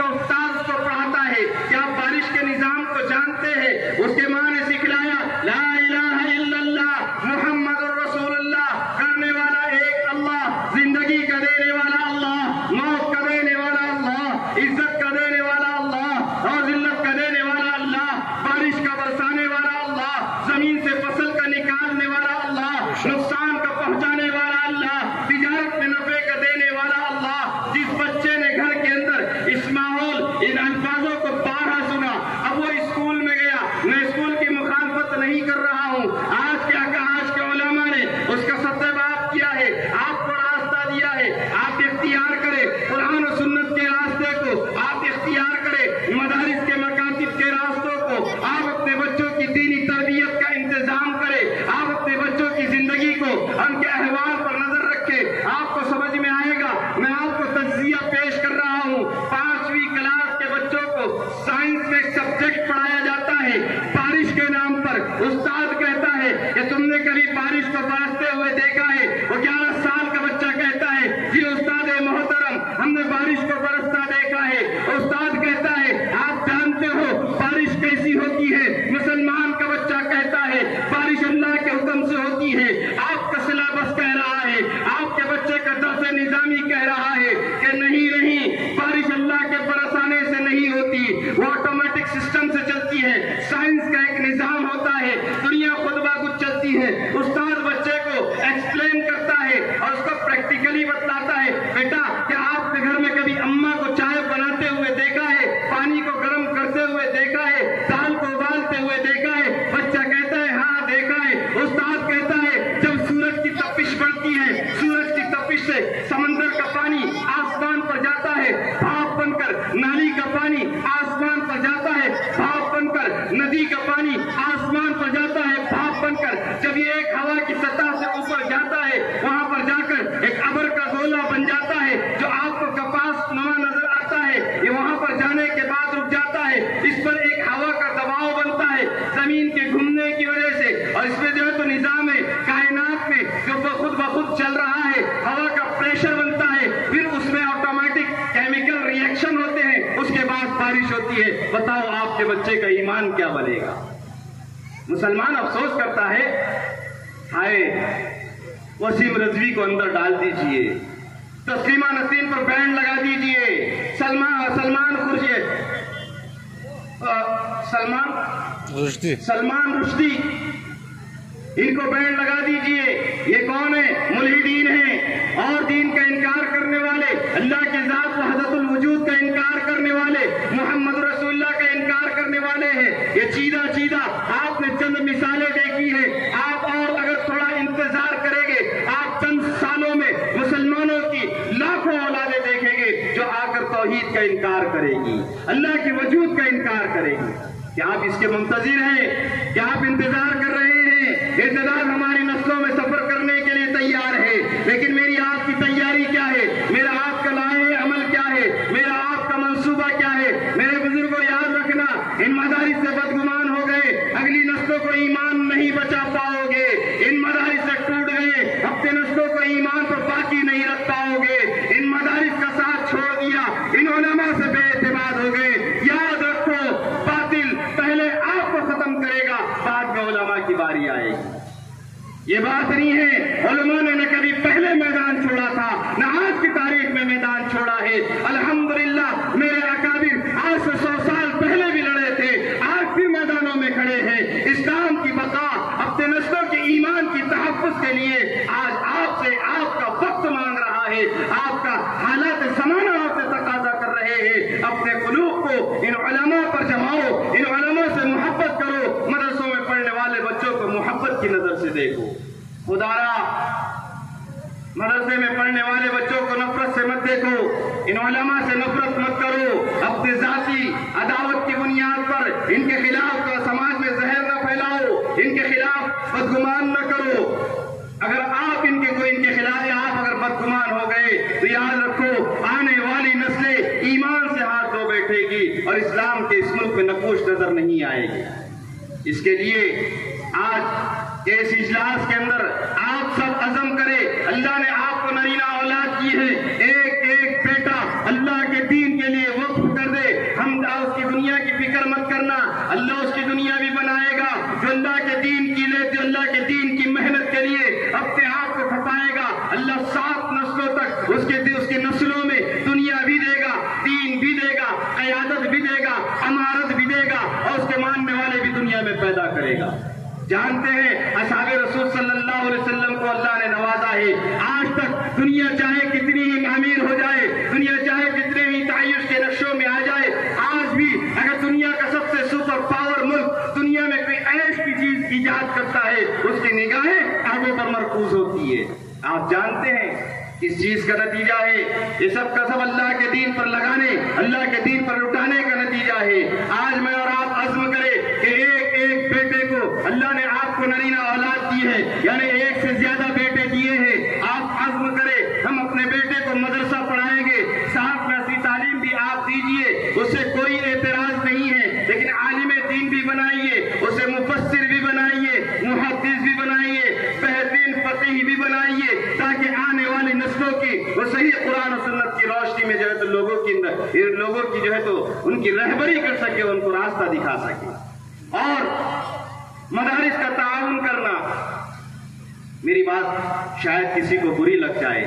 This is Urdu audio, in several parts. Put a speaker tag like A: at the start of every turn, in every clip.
A: استاد کو پڑھاتا ہے کہ آپ بارش کے نظام کو جانتے ہیں، اس کے ماں نے سکھلایا لا الہ الا اللہ محمد الرسول اللہ، کرنے والا ایک اللہ، زندگی کا دینے والا اللہ، موت کا دینے والا اللہ، عزت کا دینے والا اللہ اور ذلت کا دینے والا اللہ، بارش کا برسانے والا اللہ، زمین سے فصل کا نکالنے والا اللہ، نقصان کا پہنچانے والا اللہ، تجارت میں نفع کا دینے والا اللہ۔ جس بچے نے گھر کے اندر اس ماحول، ان الفاظوں کو بارہا سنا، اب وہ اسکول میں گیا، میں اسکول کی مخالفت نہیں کر رہا ہوں، آج کیا کہا آج کے علماء نے اس کا ستیہ کیا ہے، آپ کو راستہ دیا ہے، آپ اختیار کریں قرآن و سنت کے راستے کو، آپ اختیار کریں مدارس کے مکاتب کے راستوں کو، آپ اپنے بچوں کی دینی تربیت کا انتظام کریں، آپ اپنے بچوں کی زندگی کو، ان کے احوال پر نظر رکھیں، آپ کو سمجھ میں آئے گا۔ میں آپ کو تجزیہ پیش کر رہا ہوں، 5ویں کلاس کے بچوں کو سائنس میں ایک سبجیکٹ پڑھایا جاتا ہے بارش کے نام پر، استاد کہتا ہے کہ تم نے کبھی بارش کو برستے ہوئے دیکھا ہے؟ وہ 11 سال کا بچہ کہتا ہے جی استاد محترم ہم نے بارش کو برستا دیکھا ہے۔ استاد کہتا ہے آپ جانتے ہو بارش کیسی ہوتی ہے؟ مسلمان کا بچہ کہتا ہے بارش اللہ کے حکم سے ہوتی ہے۔ آپ کا سلیبس کہہ رہا ہے، آپ کے بچے کا درس نظامی کہہ رہا ہے کہ نہیں بارش اللہ کے برسانے سے نہیں ہوتی، وہ آٹومیٹک سسٹم سے چلتی ہے، سائنس کا ایک نظام ہوتا ہے، دنیا خود بخود چلتی ہے۔ استاد بچے کو ایکسپلین کرتا ہے اور اس کو پریکٹیکلی بتلاتا ہے، بیٹا کیا آپ کے گھر میں کبھی اماں کو چائے بناتے ہوئے دیکھا ہے، پانی کو گرم کرتے ہوئے دیکھا ہے، دال کو ابالتے ہوئے دیکھا ہے؟ بچہ کہتا ہے ہاں دیکھا ہے۔ استاد کہتا ہے جب سورج کی تپش بڑھتی ہے، سورج کی تپش سے سمندر کا پانی آسمان پر جاتا ہے بھاپ بن کر، نالی کا پانی آسمان پر جاتا ہے بھاپ بن کر، ندی کا پانی آسمان پر جاتا ہے بھاپ بن کر، جب یہ ایک ہوا کی سطح سے اوپر جاتا ہے وہاں پر جا کر ایک ابر کا گولا بن جاتا ہے جو آپ کو کپاس نما نظر آتا ہے، یہ وہاں پر جانے کے بعد رک جاتا ہے، اس پر ایک ہوا کا دباؤ بنتا ہے زمین کے گھومنے کی وجہ سے، اور اس میں جو ہے تو نظام ہے کائنات میں جو خود بخود چل رہا ہے، ہوا کا پریشر بنتا ہے، پھر اس میں آٹومیٹک کیمیکل ری ایکشن ہوتے ہیں، اس کے بعد بارش ہوتی ہے۔ بتاؤ آپ کے بچے کا ایمان کیا بنے گا؟ مسلمان افسوس کرتا ہے، ہائے وسیم رضوی کو اندر ڈال دیجئے، تسلیمہ نسرین پر بینڈ لگا دیجئے، سلمان رشدی ان کو بینڈ لگا دیجئے۔ یہ کون ہے؟ ملحدین ہیں اور دین کا انکار کرنے والے، اللہ کی ذات وحدت الوجود کا انکار کرنے والے، محمد رسول اللہ کا انکار کرنے والے ہیں۔ یہ چیدہ آپ نے چند مثالیں دیکھی ہیں، آپ اور اگر تھوڑا انتظار کریں گے آپ چند سالوں میں مسلمانوں کی لاکھوں اولادیں دیکھیں گے جو آ کر توحید کا انکار کرے گی، اللہ کے وجود کا انکار کرے گی۔ کیا آپ اس کے منتظر ہیں؟ کیا آپ انتظار کر رہے ہیں؟ انتظار ہماری نسلوں میں سفر کرنے کے لیے تیار ہے، لیکن میری آپ کی تیاری کیا ہے؟ میرا آپ کا لائحہ عمل کیا ہے؟ میرا آپ کا منصوبہ کیا ہے؟ میرے بزرگوں یاد رکھنا، ان مدارس سے بدگمان ہو گئے، اگلی نسلوں کو ایمان نہیں بچا پاؤ گے، ان مدارس سے ٹوٹ گئے، اپنے نسلوں کو ایمان پر باقی نہیں رکھ پاؤ گے، ان مدارس کا ساتھ چھوڑ دیا، ان علماء سے بے اعتماد ہو گئے۔ یاد رکھو باطل پہلے آپ کو ختم کرے گا، بعد میں علماء کی باری آئے گی۔ یہ بات نہیں ہے علماء نے نہ کبھی پہلے میدان چھوڑا تھا نہ آج کی تاریخ میں میدان چھوڑا ہے۔ الحمدللہ میرے اکابر آج سے 100 سال پہلے بھی لڑے تھے، آج بھی میدانوں میں کھڑے ہیں۔ اسلام کی بقا، اپنے نسلوں کے ایمان کی تحفظ کے لیے آج آپ سے آپ کا وقت مانگ رہا ہے، آپ کا حالات زمانہ آپ سے تقاضا کر رہے ہیں۔ اپنے قلوب کو ان علماء پر جماؤ، ان علماء سے محبت کرو، مدرسوں میں پڑھنے والے بچوں کو محبت کی نظر سے دیکھو۔ خدایا مدرسے میں پڑھنے والے بچوں کو نفرت سے مت دیکھو، ان علماء سے نفرت مت کرو، اپنے ذاتی عداوت کی بنیاد پر ان کے خلاف سماج میں زہر نہ پھیلاؤ، ان کے خلاف بدگمان نہ کرو۔ اگر آپ ان کے خلاف آپ اگر بدگمان ہو گئے تو یاد رکھو آنے والی نسلیں ایمان سے ہاتھ دھو بیٹھے گی اور اسلام کے اس ملک میں نقوش نظر نہیں آئے گی۔ اس کے لیے آج کے اس اجلاس کے اندر آپ سب عزم کریں، اللہ نے آپ کو نرینہ اولاد کی ہے، ایک ایک بیٹا اللہ کے دین کے لیے وقف کر دے، اللہ اس کی دنیا بھی بنائے گا. جو اللہ کے دین کی لیے، جو اللہ کے دین کی محنت کے لیے اپنے آپ کو کھپائے گا، اللہ 7 نسلوں تک اس کے نسلوں میں دنیا بھی دے گا، دین بھی دے گا، قیادت بھی دے گا، امارت بھی دے گا، اور اس کے ماننے والے بھی دنیا میں پیدا کرے گا. جانتے ہیں اصحاب رسول صلی اللہ علیہ وسلم کو اللہ نے نوازا ہے. آج تک دنیا چاہے کتنی ہی امیر ہو جائے، دنیا چاہے کتنے ہی تعیش کے نقشوں میں آ جائے، آج بھی اگر دنیا کا سب سے سپر پاور ملک دنیا میں کوئی عیش کی چیز ایجاد کرتا ہے، اس کی نگاہیں آگوں پر مرکوز ہوتی ہے. آپ جانتے ہیں اس چیز کا نتیجہ ہے، یہ سب کا سب اللہ کے دین پر لگانے، اللہ کے دین پر لٹانے کا نتیجہ ہے. آج میں اور آپ عزم کریں کہ ایک ایک بیٹے کو اللہ نے آپ کو نرینہ اولاد دی ہے، یعنی 1 سے زیادہ بیٹے دیے ہیں. آپ عزم کریں ہم اپنے بیٹے کو مدرسہ پڑھائیں گے، صاف نسلی تعلیم بھی آپ دیجئے، اس سے کوئی اعتراض نہیں ہے، لیکن عالم دین بھی بنائیے، اسے مفسر بھی بنائیے، محدث بھی بنائیے، بہترین فقیہ بھی بنائیے، تاکہ آنے والی نسلوں کی وہ صحیح قرآن و سنت کی روشنی میں جو ہے تو لوگوں کی جو ہے تو ان کی رہبری کر سکے، ان کو راستہ دکھا سکے. اور مدارس کا تعاون کرنا، میری بات شاید کسی کو بری لگ جائے،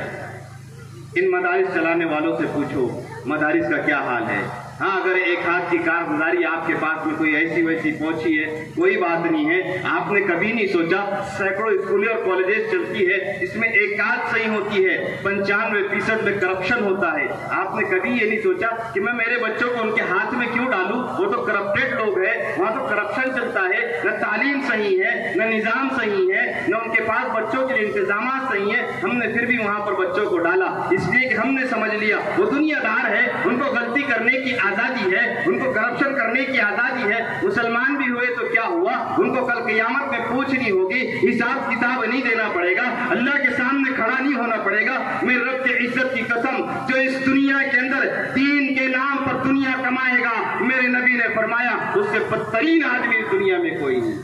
A: ان مدارس چلانے والوں سے پوچھو مدارس کا کیا حال ہے. ہاں اگر ایک ہاتھ کی کارگزاری آپ کے پاس میں کوئی ایسی ویسی پہنچی ہے، کوئی بات نہیں ہے. آپ نے کبھی نہیں سوچا سینکڑوں اسکولیں اور کالجز چلتی ہے، اس میں ایک آدھ صحیح ہوتی ہے، 95% میں کرپشن ہوتا ہے. آپ نے کبھی یہ نہیں سوچا کہ میں میرے بچوں کو ان کے ہاتھ میں کیوں ڈالوں، وہ تو کرپٹڈ لوگ ہیں، وہاں تو کرپشن چلتا ہے، نہ تعلیم صحیح ہے، نہ نظام صحیح ہے، نہ ان کے پاس بچوں کے لیے انتظامات صحیح ہیں. ہم نے پھر بھی وہاں پر بچوں کو ڈالا، اس لیے کہ ہم نے سمجھ لیا وہ دنیا دار ہے، ان کو غلطی کرنے کی آزادی ہے، ان کو کرپشن کرنے کی آزادی ہے. مسلمان بھی ہوئے تو کیا ہوا، ان کو کل قیامت میں پوچھنی ہوگی، حساب کتاب نہیں دینا پڑے گا، اللہ کے سامنے کھڑا نہیں ہونا پڑے گا. میرے رب کی عزت کی قسم، جو اس دنیا کے اندر دین کے نام پر دنیا کمائے گا، میرے نبی نے فرمایا اس سے بدترین آدمی اس دنیا میں کوئی نہیں.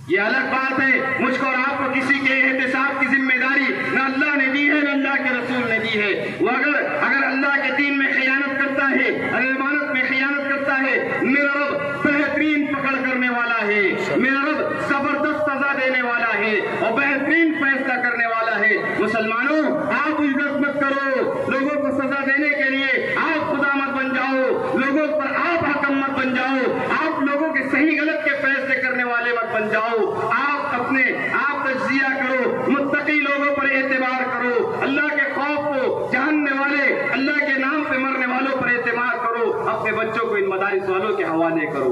A: یہ الگ بات ہے، مجھ کو اور آپ کو کسی کے احتساب کی ذمہ داری نہ اللہ نے دی ہے نہ اللہ کے رسول نے دی ہے. وہ اگر اللہ کے دین میں خیانت کرتا ہے، اگر امانت میں خیانت کرتا ہے، میرا رب بہترین پکڑ کرنے والا ہے، میرا رب زبردست سزا دینے والا ہے اور بہترین فیصلہ کرنے والا ہے. مسلمانوں، آپ اجرت مت کرو، لوگوں کو سزا دینے کے لیے آپ خدا مت بن جاؤ، لوگوں پر آپ حکم مت بن جاؤ، آپ لوگوں کے صحیح غلط کے فیصلے کرنے والے مت بن جاؤ. آپ تجزیہ کرو، متقی لوگوں پر اعتبار کرو، اللہ کے خوف کو جاننے والے، اللہ کے نام پہ مرنے والوں پر اعتبار کرو، اپنے بچوں کو ان مدارس والوں کے حوالے کرو.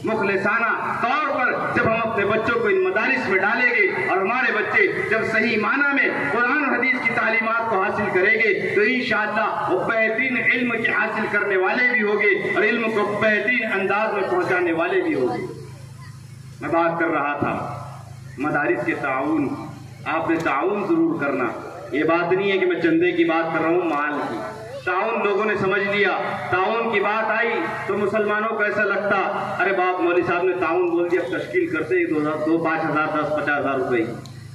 A: مخلصانہ طور پر جب ہم اپنے بچوں کو ان مدارس میں ڈالیں گے اور ہمارے بچے جب صحیح معنی میں قرآن و حدیث کی تعلیمات کو حاصل کریں گے تو انشاءاللہ وہ بہترین علم کی حاصل کرنے والے بھی ہوں گے اور علم کو بہترین انداز میں پہنچانے والے بھی ہوں گے. میں بات کر رہا تھا مدارس کے تعاون. آپ نے تعاون ضرور کرنا، یہ بات نہیں ہے کہ میں چندے کی بات کر رہا ہوں، مال کی. تعاون لوگوں نے سمجھ لیا، تعاون کی بات آئی تو مسلمانوں کو ایسا لگتا ارے باپ مولوی صاحب نے تعاون بول دیا، تشکیل کرتے ہی 2 5 ہزار 10 50 ہزار روپے.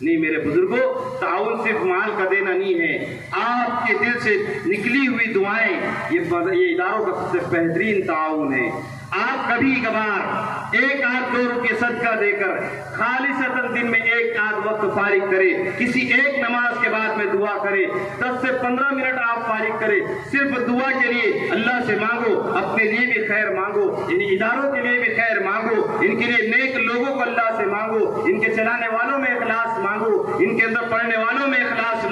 A: نہیں میرے بزرگوں، تعاون صرف مال کا دینا نہیں ہے، آپ کے دل سے نکلی ہوئی دعائیں یہ اداروں کا سب سے بہترین تعاون ہے. آپ کبھی کبھار 1 آدھ 2 روپے صدقہ دے کر خالصتاً دن میں 1 آدھ وقت فارغ کرے، کسی ایک نماز کے بعد میں دعا کرے، 10 سے 15 منٹ آپ فارغ کرے، صرف دعا کے لیے اللہ سے مانگو، اپنے لیے بھی خیر مانگو، ان اداروں کے لیے بھی خیر مانگو، ان کے لیے نیک لوگوں کو اللہ سے مانگو، ان کے چلانے والوں میں اخلاص مانگو، ان کے اندر پڑھنے والوں میں اخلاص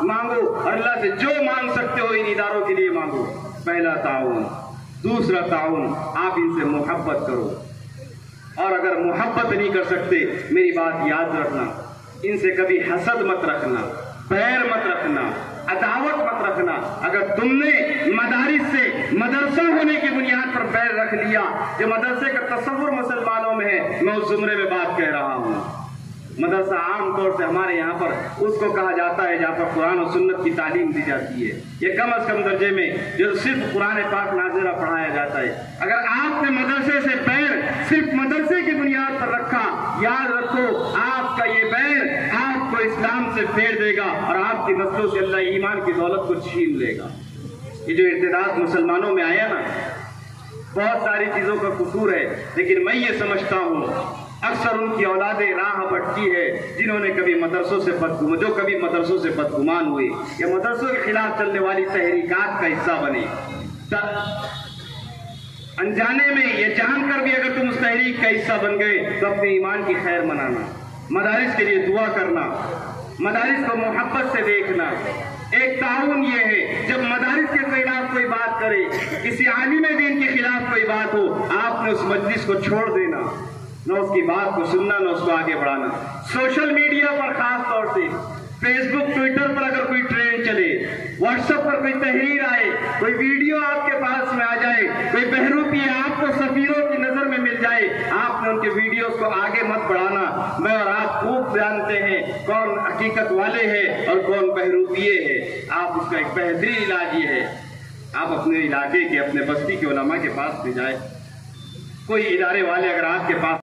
A: مانگو اور اللہ سے جو مانگ سکتے ہو ان اداروں کے لیے مانگو. پہلا تعاون. دوسرا تعاون، آپ ان سے محبت کرو، اور اگر محبت نہیں کر سکتے میری بات یاد رکھنا، ان سے کبھی حسد مت رکھنا، پیر مت رکھنا، عداوت مت رکھنا. اگر تم نے مدارس سے مدرسہ ہونے کی بنیاد پر پیر رکھ لیا، جو مدرسے کا تصور مسلمانوں میں ہے، میں اس زمرے میں بات کہہ رہا ہوں. مدرسہ عام طور سے ہمارے یہاں پر اس کو کہا جاتا ہے جہاں پر قرآن و سنت کی تعلیم دی جاتی ہے، یہ کم از کم درجے میں جو صرف قرآن پاک نازلہ پڑھایا جاتا ہے. اگر آپ نے مدرسے سے پیر صرف مدرسے کی بنیاد پر رکھا، یاد رکھو آپ کا یہ پیر آپ کو اسلام سے پھیر دے گا اور آپ کی نسلوں سے اللہ ایمان کی دولت کو چھین لے گا. یہ جو ارتداد مسلمانوں میں آیا نا، بہت ساری چیزوں کا قصور ہے، لیکن میں یہ سمجھتا ہوں اکثر ان کی اولادیں راہ بھٹکی ہے جنہوں نے کبھی مدرسوں سے بدگمان ہوئی یا مدرسوں کے خلاف چلنے والی تحریکات کا حصہ بنے۔ انجانے میں یا جان کر بھی اگر تم اس تحریک کا حصہ بن گئے تو اپنے ایمان کی خیر منانا، مدارس کے لیے دعا کرنا، مدارس کو محبت سے دیکھنا۔ ایک تعاون یہ ہے جب مدارس کے خلاف کوئی بات کرے، کسی عالم دین کے خلاف کوئی بات ہو، آپ نے اس مجلس کو چھوڑ دینا، نہ اس کی بات کو سننا نہ اس کو آگے بڑھانا۔ سوشل میڈیا پر خاص طور سے فیس بک ٹویٹر پر اگر کوئی ٹرینڈ چلے، واٹس ایپ پر کوئی تحریر آئے، کوئی ویڈیو آپ کے پاس میں آ جائے، کوئی بہروپی آپ کو سفیروں کی نظر میں مل جائے، آپ نے ان کے ویڈیوز کو آگے مت بڑھانا۔ میں اور آپ خوب جانتے ہیں کون حقیقت والے ہیں اور کون بہروپیے ہیں۔ آپ اس کا ایک بہترین علاج یہ ہے، آپ اپنے علاقے کے اپنے بستی کے علماء کے پاس لے جائیں۔ کوئی ادارے والے اگر آپ کے پاس